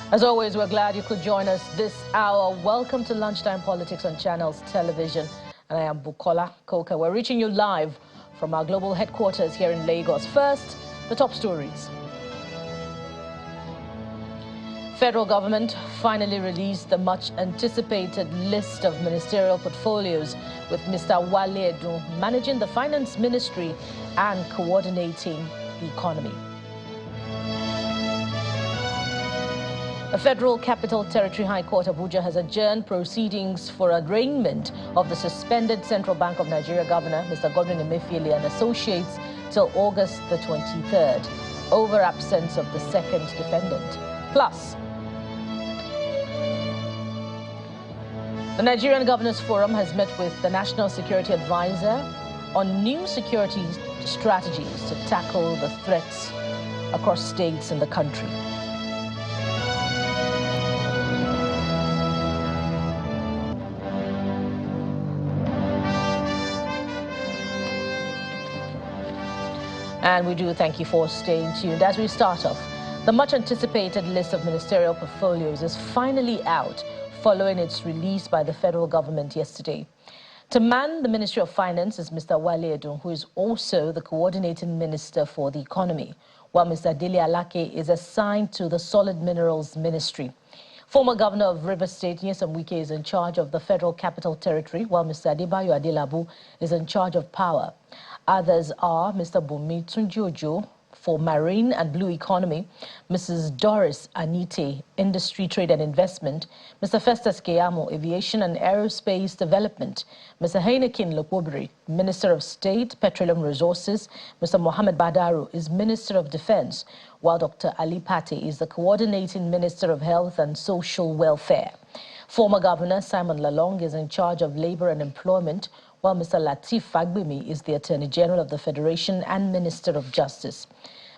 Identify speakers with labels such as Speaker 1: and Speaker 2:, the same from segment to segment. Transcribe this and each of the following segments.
Speaker 1: As always, we're glad you could join us this hour. Welcome to Lunchtime Politics on Channels Television. And I am Bukola Koka. We're reaching you live from our global headquarters here in Lagos. First, the top stories. Federal government finally released the much-anticipated list of ministerial portfolios, with Mr. Wale Edun managing the Finance Ministry and coordinating the economy. The Federal Capital Territory High Court Abuja has adjourned proceedings for arraignment of the suspended Central Bank of Nigeria Governor, Mr. Godwin Emefiele, and associates till August the 23rd, over absence of the second defendant. Plus, the Nigerian Governors Forum has met with the National Security Advisor on new security strategies to tackle the threats across states in the country. And we do thank you for staying tuned. As we start off, the much-anticipated list of ministerial portfolios is finally out following its release by the federal government yesterday. To man the Ministry of Finance is Mr. Wale Edun, who is also the coordinating minister for the economy, while Mr. Dele Alake is assigned to the Solid Minerals Ministry. Former Governor of Rivers State, Nyesom Wike, is in charge of the Federal Capital Territory, while Mr. Adebayo Adelabu is in charge of power. Others are Mr. Bumi Tunjojo for Marine and Blue Economy, Mrs. Doris Anite, Industry, Trade and Investment, Mr. Festus Keyamo, Aviation and Aerospace Development, Mr. Heinekin Lokobri, Minister of State, Petroleum Resources, Mr. Mohammed Badaru is Minister of Defense, while Dr. Ali Pate is the Coordinating Minister of Health and Social Welfare. Former Governor Simon Lalong is in charge of Labor and Employment, while Mr. Lateef Fagbemi is the Attorney General of the Federation and Minister of Justice.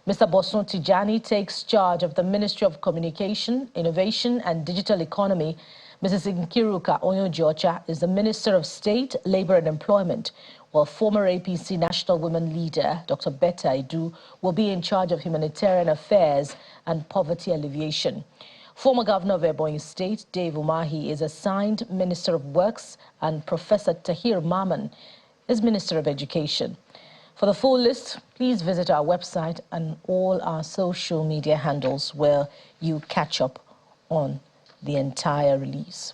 Speaker 1: Mr. Bosun Tijani takes charge of the Ministry of Communication, Innovation and Digital Economy. Mrs. Nkiruka Onyojocha is the Minister of State, Labor and Employment, while former APC National Women Leader, Dr. Betta Idu, will be in charge of Humanitarian Affairs and Poverty Alleviation. Former Governor of Ebonyi State, Dave Umahi, is assigned Minister of Works, and Professor Tahir Maman is Minister of Education. For the full list, please visit our website and all our social media handles, where you catch up on the entire release.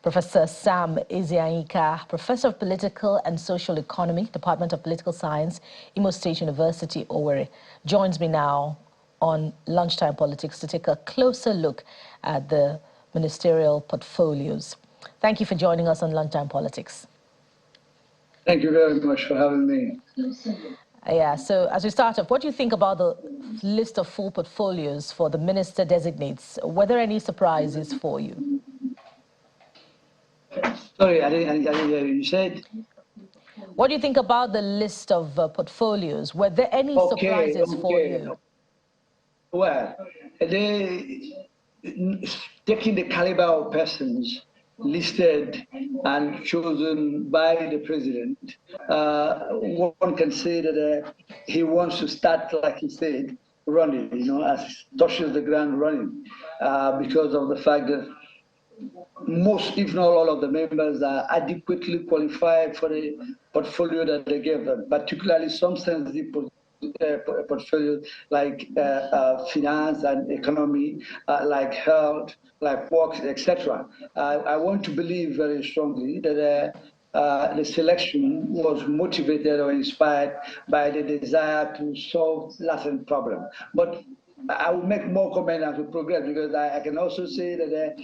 Speaker 1: Professor Sam Ezeaika, Professor of Political and Social Economy, Department of Political Science, Imo State University, Owerri, joins me now on Lunchtime Politics to take a closer look at the ministerial portfolios. Thank you for joining us on Lunchtime Politics.
Speaker 2: Thank you very much for having me.
Speaker 1: Yeah, so as we start off, what do you think about the list of full portfolios for the minister designates? Were there any surprises for you?
Speaker 2: Sorry, I didn't hear you. You said?
Speaker 1: What do you think about the list of portfolios? Were there any surprises for you?
Speaker 2: Well, taking the caliber of persons listed and chosen by the president, one can say that he wants to start, like he said, running, as touches the ground running, because of the fact that most, if not all, of the members are adequately qualified for the portfolio that they gave them, particularly some sensitive portfolios like finance and economy, like health, like works, etc. I want to believe very strongly that the selection was motivated or inspired by the desire to solve latent problem. But I will make more comment as we progress, because I can also say that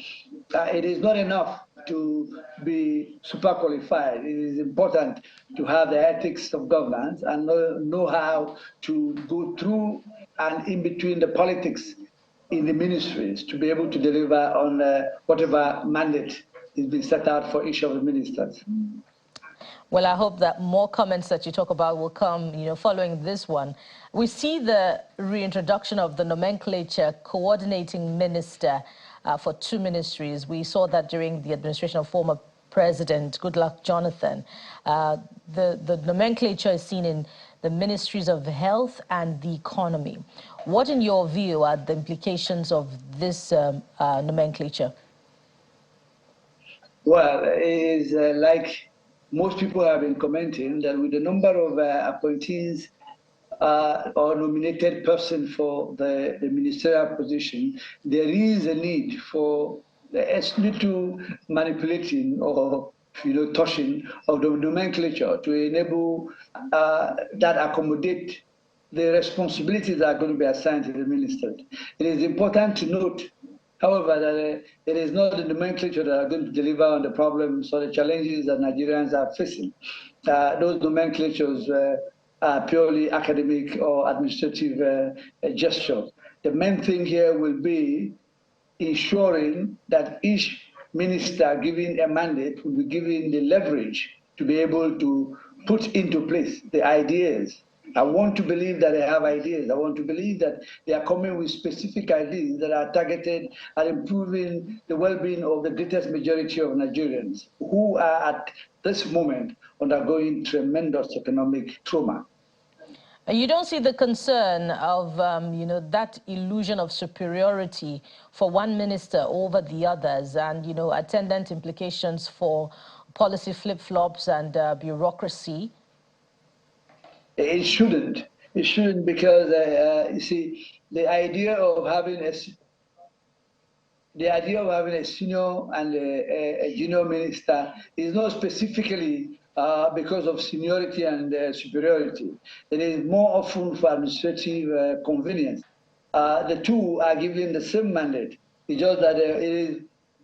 Speaker 2: it is not enough to be super qualified. It is important to have the ethics of governance and know how to go through and in between the politics in the ministries to be able to deliver on whatever mandate is being set out for each of the ministers.
Speaker 1: Well, I hope that more comments that you talk about will come, following this one. We see the reintroduction of the nomenclature coordinating minister for two ministries. We saw that during the administration of former President Goodluck Jonathan. The nomenclature is seen in the Ministries of Health and the Economy. What, in your view, are the implications of this nomenclature?
Speaker 2: Well, it is like most people have been commenting that with the number of appointees or nominated person for the ministerial position, there is a need for as little manipulating or touching of the nomenclature to enable that accommodate the responsibilities that are going to be assigned to the ministers. It is important to note, however, that it is not the nomenclature that are going to deliver on the problems or the challenges that Nigerians are facing. Those nomenclatures are purely academic or administrative gestures. The main thing here will be ensuring that each minister given a mandate will be given the leverage to be able to put into place the ideas. I want to believe that they have ideas. I want to believe that they are coming with specific ideas that are targeted at improving the well-being of the greatest majority of Nigerians who are at this moment undergoing tremendous economic trauma.
Speaker 1: You don't see the concern of, that illusion of superiority for one minister over the others and, attendant implications for policy flip-flops and bureaucracy?
Speaker 2: It shouldn't. It shouldn't because, you see, the idea of having a senior and a junior minister is not specifically because of seniority and superiority. It is more often for administrative convenience. The two are given the same mandate. It's just that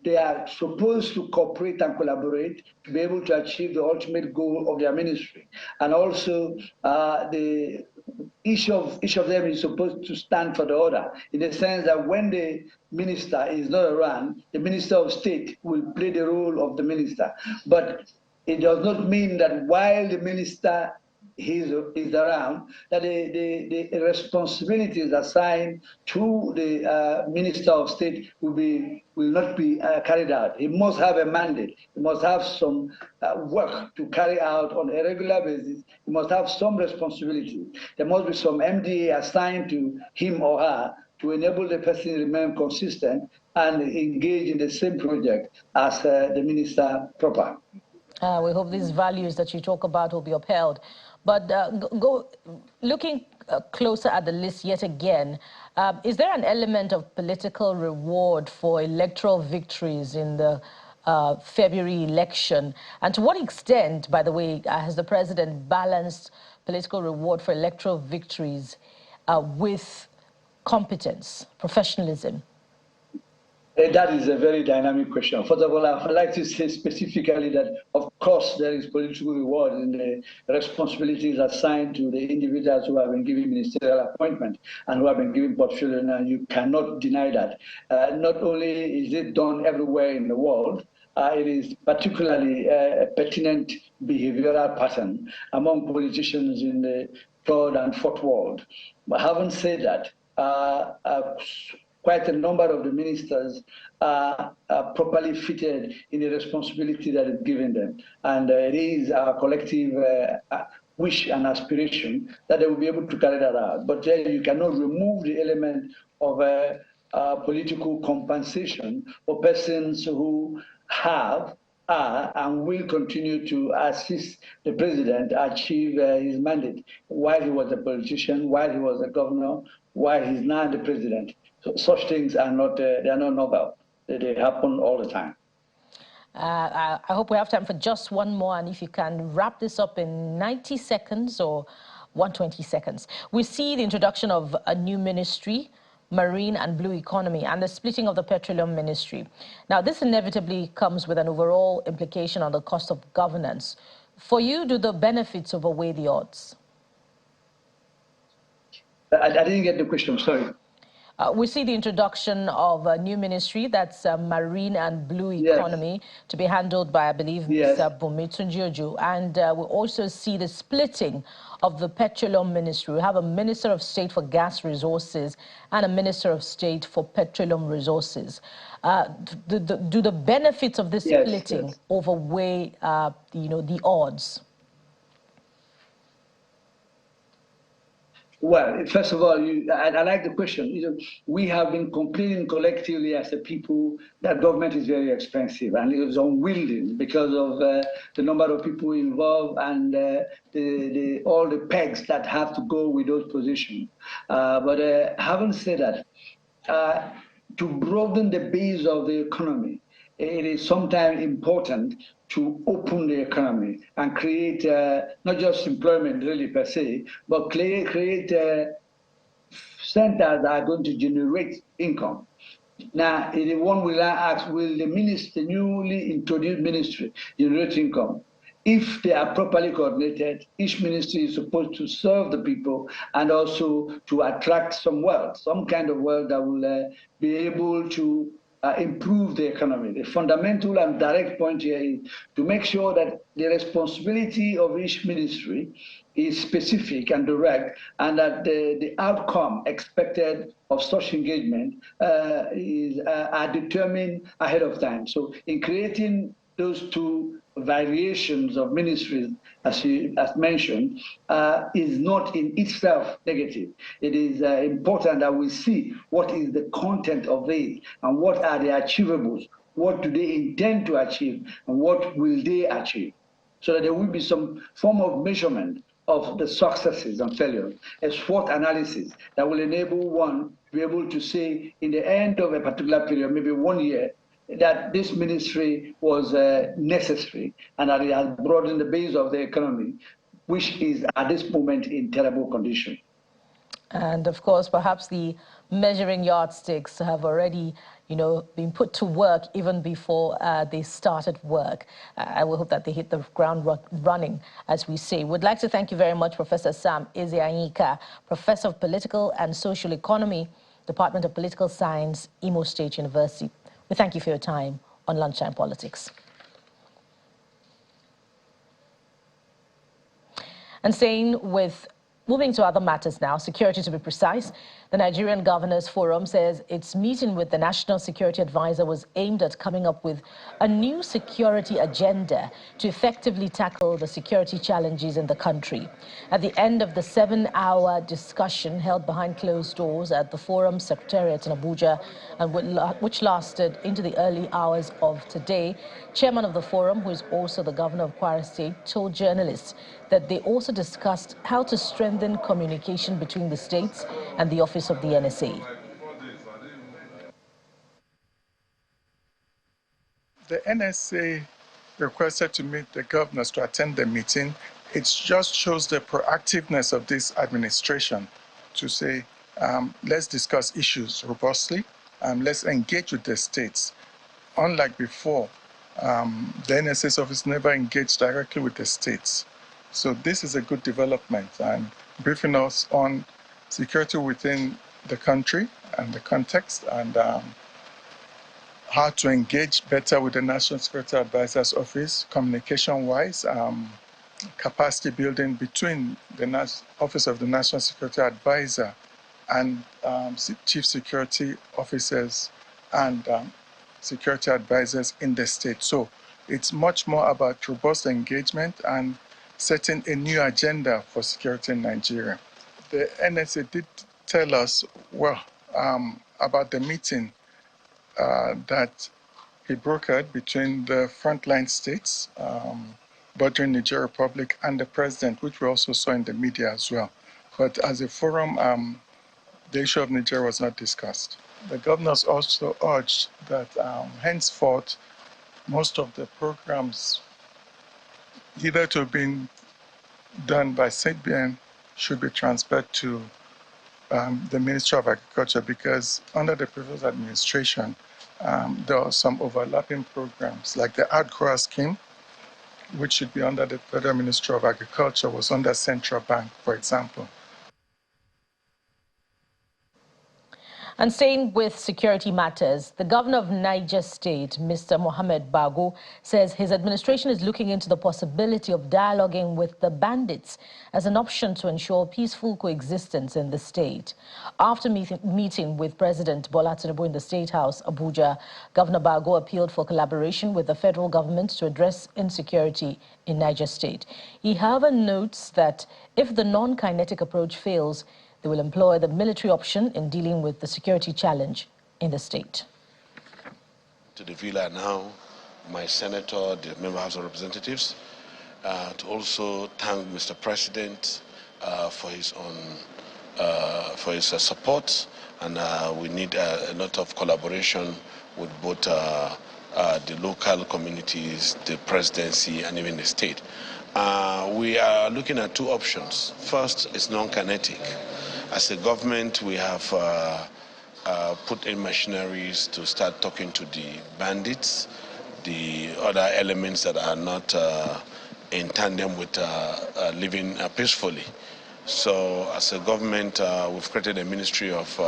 Speaker 2: they are supposed to cooperate and collaborate to be able to achieve the ultimate goal of their ministry. And also, each of them is supposed to stand for the other, in the sense that when the minister is not around, the minister of state will play the role of the minister. But it does not mean that while the minister is around, that the responsibilities assigned to the Minister of State will not be carried out. He must have a mandate. He must have some work to carry out on a regular basis. He must have some responsibility. There must be some MDA assigned to him or her to enable the person to remain consistent and engage in the same project as the minister proper.
Speaker 1: We hope these values that you talk about will be upheld. But looking closer at the list yet again, is there an element of political reward for electoral victories in the February election? And to what extent, by the way, has the president balanced political reward for electoral victories with competence, professionalism?
Speaker 2: That is a very dynamic question. First of all, I would like to say specifically that, of course, there is political reward in the responsibilities assigned to the individuals who have been given ministerial appointment and who have been given portfolio, and you cannot deny that. Not only is it done everywhere in the world, it is particularly a pertinent behavioral pattern among politicians in the third and fourth world. But having said that, quite a number of the ministers are properly fitted in the responsibility that is given them. And it is our collective wish and aspiration that they will be able to carry that out. But you cannot remove the element of political compensation for persons who are and will continue to assist the president achieve his mandate while he was a politician, while he was a governor, while he's now the president. So such things are not, they are not novel. They happen all the time.
Speaker 1: I hope we have time for just one more, and if you can wrap this up in 90 seconds or 120 seconds. We see the introduction of a new ministry, Marine and Blue Economy, and the splitting of the Petroleum Ministry. Now, this inevitably comes with an overall implication on the cost of governance. For you, do the benefits outweigh the odds?
Speaker 2: I didn't get the question, sorry.
Speaker 1: We see the introduction of a new ministry, that's Marine and Blue Economy, to be handled by, I believe, Ms. Bumitunji. And we also see the splitting of the Petroleum Ministry. We have a Minister of State for Gas Resources and a Minister of State for Petroleum Resources. Do the benefits of this splitting outweigh, the odds?
Speaker 2: Well, first of all, I like the question. We have been complaining collectively as a people that government is very expensive and it is unwilling because of the number of people involved and all the pegs that have to go with those positions. But having said that, to broaden the base of the economy, it is sometimes important to open the economy and create not just employment really per se, but create centers that are going to generate income. Now, one will ask, will the newly introduced ministry generate income? If they are properly coordinated, each ministry is supposed to serve the people and also to attract some wealth, some kind of wealth that will be able to improve the economy. The fundamental and direct point here is to make sure that the responsibility of each ministry is specific and direct, and that the outcome expected of such engagement are determined ahead of time. So in creating those two variations of ministries, as mentioned, is not in itself negative. It is important that we see what is the content of it and what are the achievables, what do they intend to achieve, and what will they achieve, so that there will be some form of measurement of the successes and failures, a SWOT analysis that will enable one to be able to say in the end of a particular period, maybe 1 year, that this ministry was necessary and that it has broadened the base of the economy, which is at this moment in terrible condition.
Speaker 1: And of course, perhaps the measuring yardsticks have already, been put to work even before they started work. I will hope that they hit the ground running, as we say. We'd like to thank you very much, Professor Sam Ezeanyika, Professor of Political and Social Economy, Department of Political Science, Imo State University. We thank you for your time on Lunchtime Politics. And moving to other matters now, security to be precise, the Nigerian Governors Forum says its meeting with the National Security Advisor was aimed at coming up with a new security agenda to effectively tackle the security challenges in the country. At the end of the 7-hour discussion held behind closed doors at the Forum Secretariat in Abuja, and which lasted into the early hours of today, Chairman of the Forum, who is also the Governor of Kwara State, told journalists that they also discussed how to strengthen communication between the states and the office of the NSA.
Speaker 3: The NSA requested to meet the governors to attend the meeting. It just shows the proactiveness of this administration to say, let's discuss issues robustly, let's engage with the states. Unlike before, the NSA's office never engaged directly with the states. So this is a good development and briefing us on security within the country and the context, and how to engage better with the National Security Advisor's Office, communication-wise, capacity building between the Office of the National Security Advisor and Chief Security Officers and security advisors in the state. So it's much more about robust engagement and setting a new agenda for security in Nigeria. The NSA did tell us, about the meeting that he brokered between the frontline states, bordering Niger Republic, and the president, which we also saw in the media as well. But as a forum, the issue of Niger was not discussed. The governors also urged that henceforth, most of the programs either to have been done by CBN should be transferred to the Ministry of Agriculture, because under the previous administration, there are some overlapping programs, like the Outgrower scheme, which should be under the Federal Ministry of Agriculture, was under Central Bank, for example.
Speaker 1: And staying with security matters, the governor of Niger State, Mr. Mohamed Bago, says his administration is looking into the possibility of dialoguing with the bandits as an option to ensure peaceful coexistence in the state. After meeting with President Bola Tinubu in the State House, Abuja, Governor Bago appealed for collaboration with the federal government to address insecurity in Niger State. He, however, notes that if the non-kinetic approach fails, They will employ the military option in dealing with the security challenge in the state.
Speaker 4: To the villa now, my senator, the member of the House of Representatives, to also thank Mr. President for his support, and we need a lot of collaboration with both the local communities, the presidency, and even the state. We are looking at two options. First is non-kinetic. As a government, we have put in machineries to start talking to the bandits, the other elements that are not in tandem with living peacefully. So as a government, we've created a Ministry of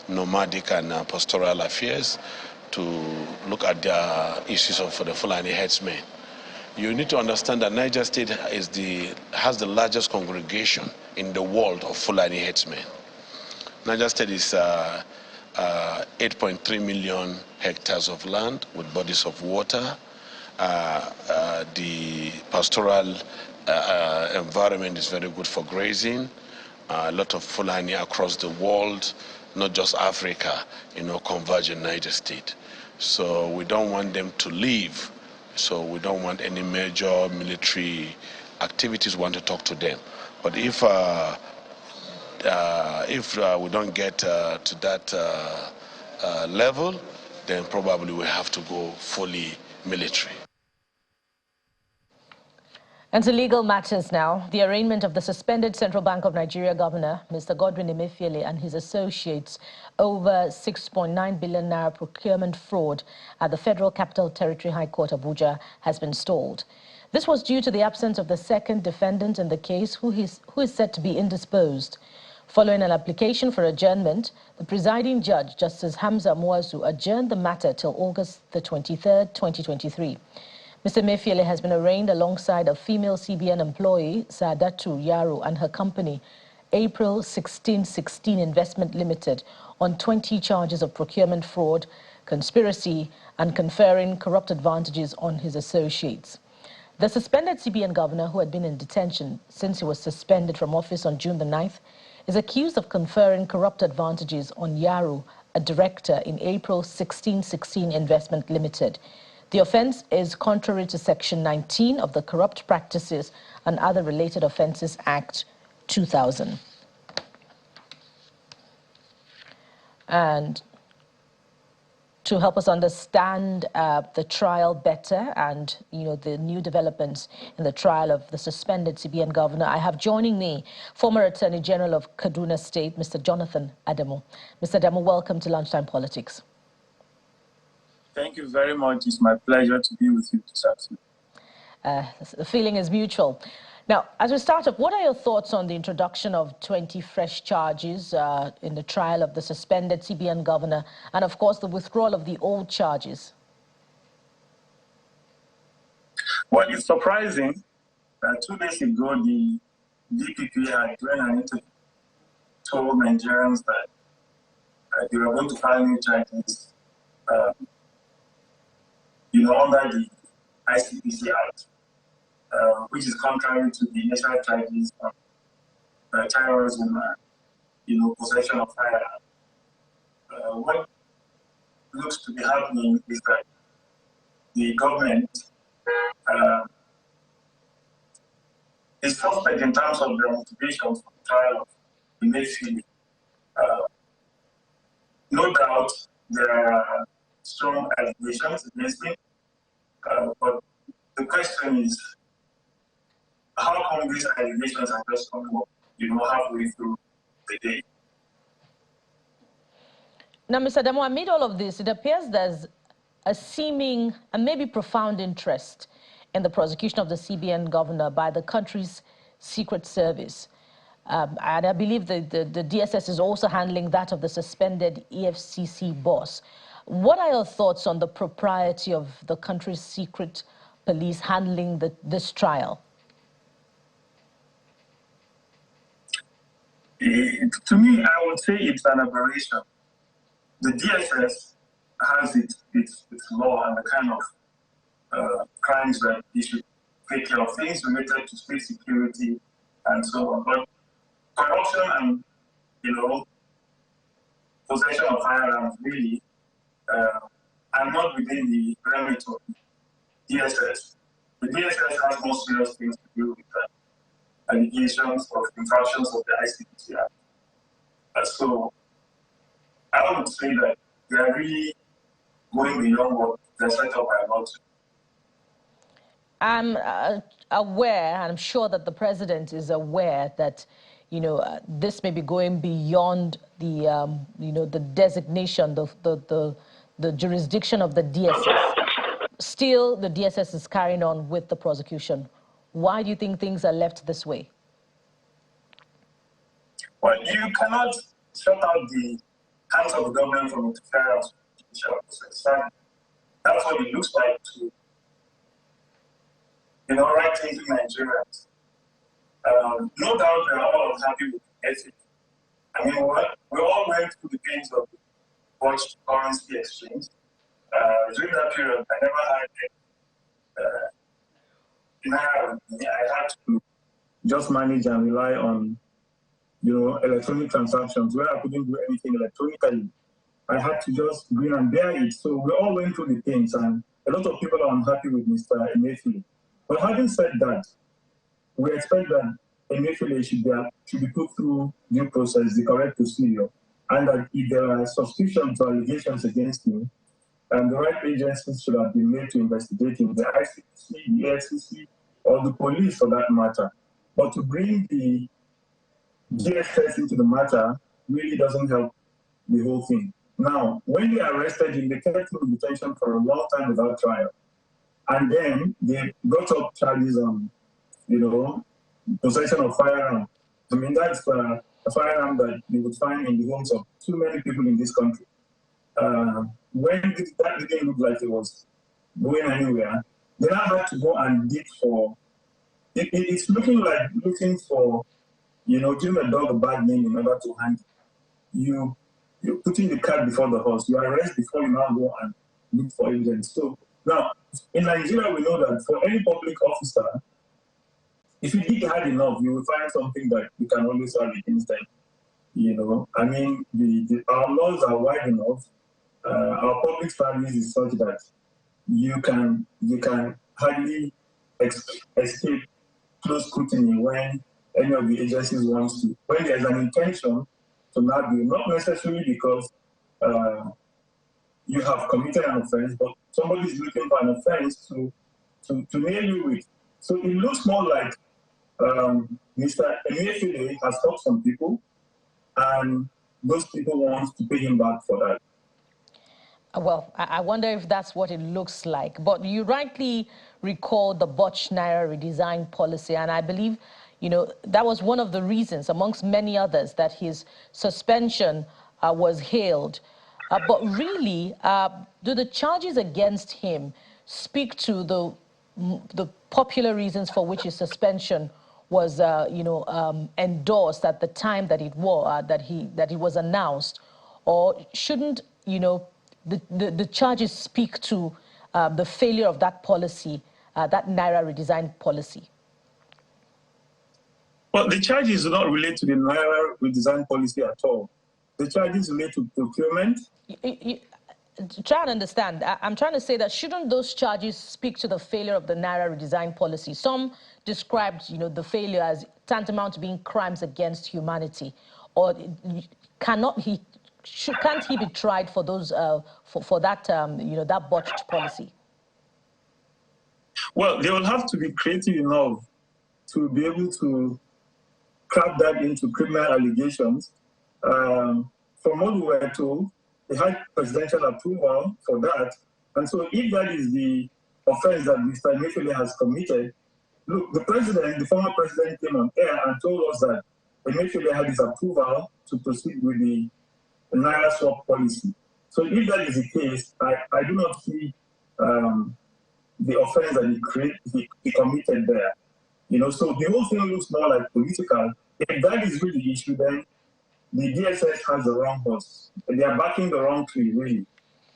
Speaker 4: Nomadic and Pastoral Affairs to look at the issues of the Fulani headsmen. You need to understand that Niger State has the largest congregation in the world of Fulani headsmen. Niger State is 8.3 million hectares of land with bodies of water. The pastoral environment is very good for grazing. A lot of Fulani across the world, not just Africa, converge in Niger State. So we don't want them to leave. So we don't want any major military activities. We want to talk to them. But if we don't get to that level, then probably we have to go fully military.
Speaker 1: And to legal matters now. The arraignment of the suspended Central Bank of Nigeria governor, Mr. Godwin Emefiele, and his associates over 6.9 billion naira procurement fraud at the Federal Capital Territory High Court, Abuja, has been stalled. This was due to the absence of the second defendant in the case, who is said to be indisposed. Following an application for adjournment, the presiding judge, Justice Hamza Muazu, adjourned the matter till August the 23rd, 2023. Mr. Emefiele has been arraigned alongside a female CBN employee, Saadatu Yaro, and her company, April 1616 Investment Limited, on 20 charges of procurement fraud, conspiracy, and conferring corrupt advantages on his associates. The suspended CBN governor, who had been in detention since he was suspended from office on June the 9th, is accused of conferring corrupt advantages on Yaro, a director in April 1616 Investment Limited. The offence is contrary to Section 19 of the Corrupt Practices and Other Related Offences Act 2000. And to help us understand the trial better and, the new developments in the trial of the suspended CBN governor, I have joining me former Attorney General of Kaduna State, Mr. Jonathan Adamu. Mr. Adamu, welcome to Lunchtime Politics.
Speaker 5: Thank you very much. It's my pleasure to be with you this afternoon.
Speaker 1: The feeling is mutual. Now, as we start up, what are your thoughts on the introduction of 20 fresh charges in the trial of the suspended CBN governor and, of course, the withdrawal of the old charges?
Speaker 5: Well, it's surprising that 2 days ago, the DPP had during an interview told Nigerians that they were going to file new charges under the ICPC Act, which is contrary to the national charges on terrorism and, possession of firearms. What looks to be happening is that the government is suspect in terms of the motivations for the trial of Emefiele. No doubt there are strong allegations against him, but the question is, how come these allegations are just coming up, halfway through the day?
Speaker 1: Now, Mr. Adamu, amid all of this, it appears there's a seeming and maybe profound interest in the prosecution of the CBN governor by the country's Secret Service. And I believe the DSS is also handling that of the suspended EFCC boss. What are your thoughts on the propriety of the country's secret police handling this trial?
Speaker 5: To me, I would say it's an aberration. The DSS has its law and the kind of crimes that they should take care of, things related to state security and so on. But corruption and possession of firearms really are not within the remit of DSS. The DSS has more serious things to do with allegations of infractions of the ICPC Act. So I would say that they are really going beyond what they're set up by law.
Speaker 1: I'm aware, and I'm sure that the president is aware that, this may be going beyond the, the designation, the jurisdiction of the DSS. Still, the DSS is carrying on with the prosecution. Why do you think things are left this way?
Speaker 5: Well, you cannot shut out the hands of the government from interference with the judicial process. That's what it looks like to, right-thinking Nigerians. No doubt we are all unhappy with the ethics. I mean, we all went through the pains of the watched currency exchange. During that period, I never had I had to just manage and rely on, electronic transactions where I couldn't do anything electronically. I had to just grin and bear it. So we all went through the things, and a lot of people are unhappy with Mr. Emefiele. But having said that, we expect that Emefiele should be put through due process, the correct procedure, and that if there are suspicions or allegations against him, the right agencies should have been made to investigate him, the ICPC, the FCC, or the police for that matter. But to bring the DSS into the matter really doesn't help the whole thing. Now, when they arrested him, they kept him in detention for a long time without trial. And then they brought up charges on, possession of firearm. I mean, that's a firearm that you would find in the homes of too many people in this country. When that didn't look like it was going anywhere, they now had to go and dig for. It's looking for, giving a dog a bad name in order to hang. You're putting the cart before the horse. You arrest before you now go and look for evidence. So now, in Nigeria, we know that for any public officer, if you dig hard enough, you will find something that you can always have against them. I mean, our laws are wide enough. Our public service is such that you can hardly escape close scrutiny when any of the agencies wants to. When there's an intention to not do, not necessarily because you have committed an offense, but somebody is looking for an offense to nail you with. So it looks more like Mr. Emefiele has helped some people, and those people want to pay him back for that.
Speaker 1: Well, I wonder if that's what it looks like. But you rightly recall the botched Naira redesign policy, and I believe, that was one of the reasons, amongst many others, that his suspension was hailed. But really, do the charges against him speak to the popular reasons for which his suspension was, endorsed at the time that it was announced, or shouldn't, the charges speak to the failure of that policy, that Naira redesign policy?
Speaker 5: Well, the charges do not relate to the Naira redesign policy at all. The charges relate to procurement.
Speaker 1: Try and understand. I'm trying to say that shouldn't those charges speak to the failure of the Naira redesign policy? Some described, the failure as tantamount to being crimes against humanity, or can't he be tried for those for that that botched policy?
Speaker 5: Well, they will have to be creative enough to be able to craft that into criminal allegations. From what we were told, they had presidential approval for that. And so if that is the offense that Mr. Emefiele has committed, look, the former president came on air and told us that Emefiele had his approval to proceed with the Naira swap policy. So if that is the case, I do not see the offense that he committed there. So the whole thing looks more like political. If that is really the issue, then the DSS has the wrong horse. They are backing the wrong tree, really.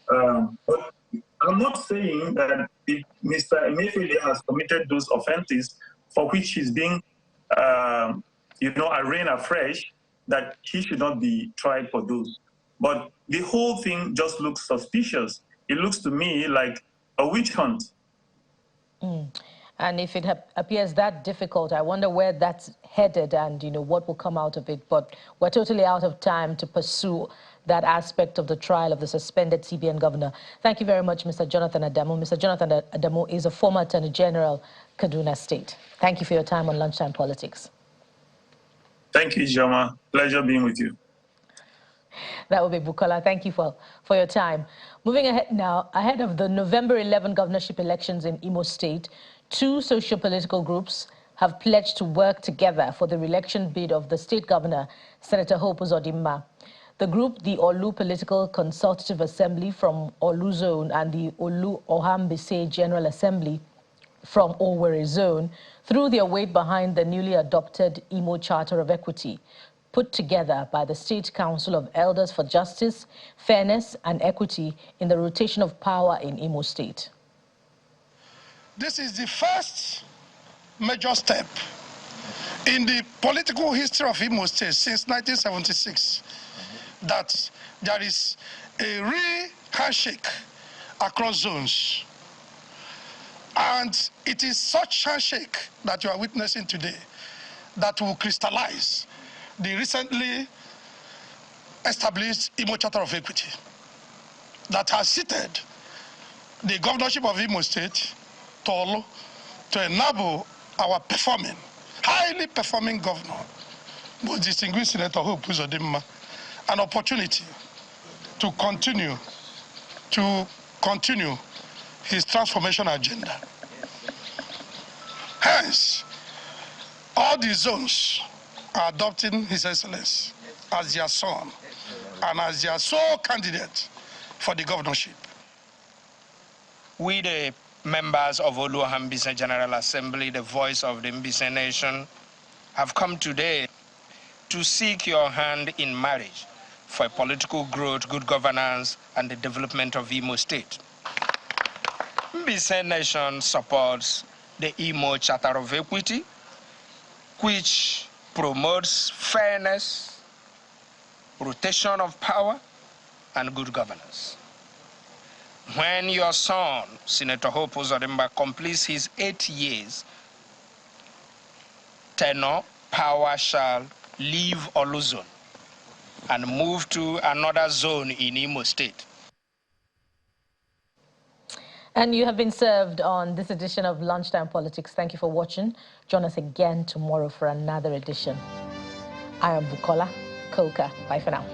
Speaker 5: But I'm not saying that if Mr. Emefiele has committed those offenses for which he's being, arraigned afresh, that he should not be tried for those. But the whole thing just looks suspicious. It looks to me like a witch hunt.
Speaker 1: And if it appears that difficult, I wonder where that's headed and, what will come out of it. But we're totally out of time to pursue that aspect of the trial of the suspended CBN governor. Thank you very much, Mr. Jonathan Adamu. Mr. Jonathan Adamu is a former Attorney General, Kaduna State. Thank you for your time on Lunchtime Politics.
Speaker 5: Thank you, Joma. Pleasure being with you.
Speaker 1: That will be Bukola. Thank you for your time. Moving ahead now, ahead of the November 11 governorship elections in Imo State, two socio-political groups have pledged to work together for the re-election bid of the state governor, Senator Hope Uzodimma. The group, the Olu Political Consultative Assembly from Olu Zone and the Olu Ohambise General Assembly from Owerri Zone, threw their weight behind the newly adopted Imo Charter of Equity, put together by the State Council of Elders for Justice, Fairness and Equity in the rotation of power in Imo State.
Speaker 6: This is the first major step in the political history of Imo State since 1976 that there is a real handshake across zones. And it is such handshake that you are witnessing today that will crystallize the recently established Imo Charter of Equity that has seated the governorship of Imo State to enable our highly performing governor, most distinguished Senator Hope Uzodimma, an opportunity to continue his transformation agenda. Hence, all the zones are adopting His Excellency as their son and as their sole candidate for the governorship.
Speaker 7: We, the members of Olu Ohambise General Assembly, the voice of the Mbise Nation, have come today to seek your hand in marriage for political growth, good governance, and the development of Imo State. Mbise Nation supports the Imo Charter of Equity, which promotes fairness, rotation of power, and good governance. When your son, Senator Hope Uzodimma, completes his 8 years tenure, power shall leave Olu Zone and move to another zone in Imo State.
Speaker 1: And you have been served on this edition of Lunchtime Politics. Thank you for watching. Join us again tomorrow for another edition. I am Bukola Koka. Bye for now.